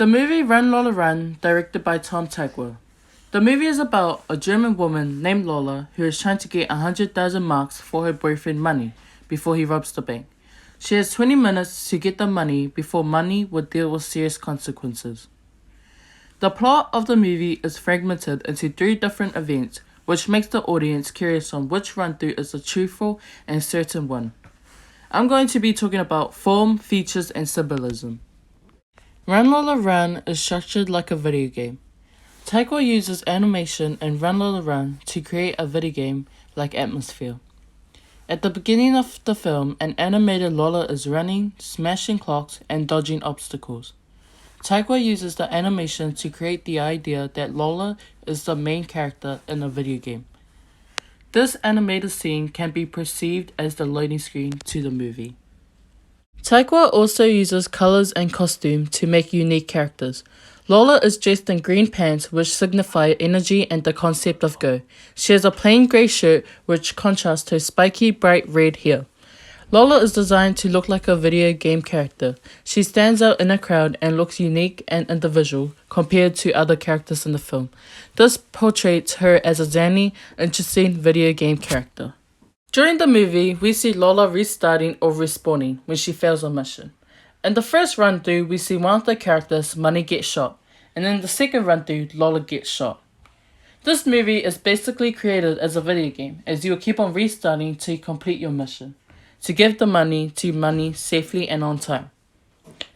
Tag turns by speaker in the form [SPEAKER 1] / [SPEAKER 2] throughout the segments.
[SPEAKER 1] The movie Run Lola Run, directed by Tom Tykwer. The movie is about a German woman named Lola who is trying to get 100,000 marks for her boyfriend Money before he robs the bank. She has 20 minutes to get the money before Money will deal with serious consequences. The plot of the movie is fragmented into 3 different events, which makes the audience curious on which run-through is the truthful and certain one. I'm going to be talking about form, features, and symbolism. Run Lola Run is structured like a video game. Tykwer uses animation in Run Lola Run to create a video game-like atmosphere. At the beginning of the film, an animated Lola is running, smashing clocks, and dodging obstacles. Tykwer uses the animation to create the idea that Lola is the main character in a video game. This animated scene can be perceived as the loading screen to the movie. Tykwer also uses colors and costume to make unique characters. Lola is dressed in green pants, which signify energy and the concept of go. She has a plain grey shirt, which contrasts her spiky, bright red hair. Lola is designed to look like a video game character. She stands out in a crowd and looks unique and individual compared to other characters in the film. This portrays her as a zany, interesting video game character. During the movie, we see Lola restarting or respawning when she fails a mission. In the first run-through, we see one of the characters, Money, get shot, and in the second run-through, Lola gets shot. This movie is basically created as a video game, as you will keep on restarting to complete your mission, to give the money to Money safely and on time.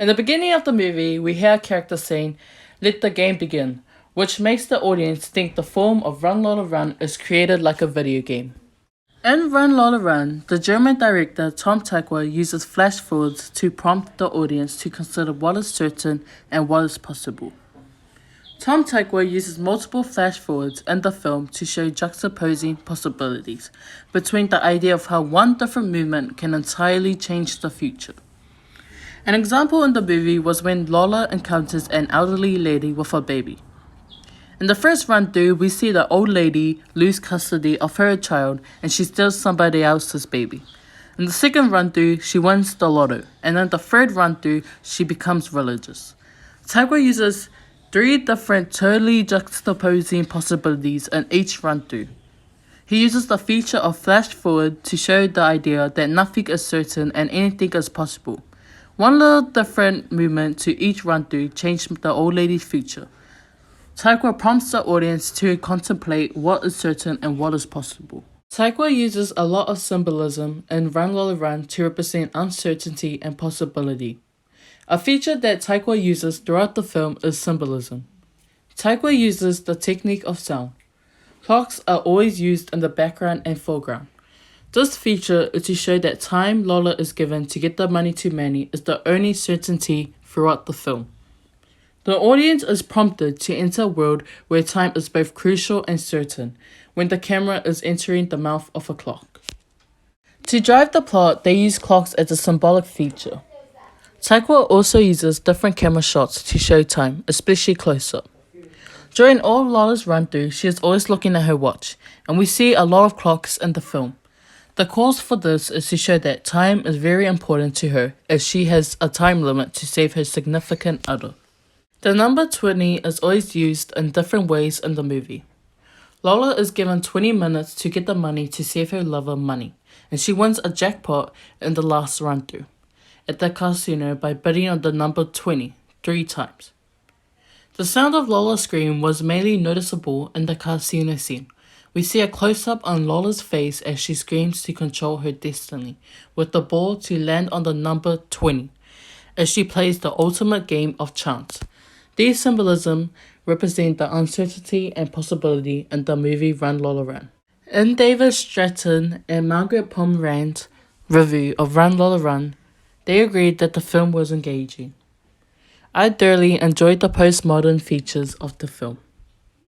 [SPEAKER 1] In the beginning of the movie, we hear a character saying, "Let the game begin," which makes the audience think the form of Run Lola Run is created like a video game. In Run Lola Run, the German director Tom Tykwer uses flash forwards to prompt the audience to consider what is certain and what is possible. Tom Tykwer uses multiple flash forwards in the film to show juxtaposing possibilities between the idea of how one different movement can entirely change the future. An example in the movie was when Lola encounters an elderly lady with a baby. In the first run-through, we see the old lady lose custody of her child and she steals somebody else's baby. In the second run-through, she wins the lotto, and in the third run-through, she becomes religious. Tykwer uses 3 different totally juxtaposing possibilities in each run-through. He uses the feature of flash forward to show the idea that nothing is certain and anything is possible. One little different movement to each run-through changed the old lady's future. Tykwer prompts the audience to contemplate what is certain and what is possible. Tykwer uses a lot of symbolism in Run Lola Run to represent uncertainty and possibility. A feature that Tykwer uses throughout the film is symbolism. Tykwer uses the technique of sound. Clocks are always used in the background and foreground. This feature is to show that time Lola is given to get the money to Manny is the only certainty throughout the film. The audience is prompted to enter a world where time is both crucial and certain, when the camera is entering the mouth of a clock. To drive the plot, they use clocks as a symbolic feature. Tykwer also uses different camera shots to show time, especially close-up. During all Lola's run-through, she is always looking at her watch, and we see a lot of clocks in the film. The cause for this is to show that time is very important to her, as she has a time limit to save her significant other. The number 20 is always used in different ways in the movie. Lola is given 20 minutes to get the money to save her lover Money, and she wins a jackpot in the last run-through at the casino by bidding on the number 20 3 times. The sound of Lola's scream was mainly noticeable in the casino scene. We see a close-up on Lola's face as she screams to control her destiny, with the ball to land on the number 20, as she plays the ultimate game of chance. These symbolism represent the uncertainty and possibility in the movie Run Lola Run. In David Stratton and Margaret Pomerantz's review of Run Lola Run, they agreed that the film was engaging. I thoroughly enjoyed the postmodern features of the film.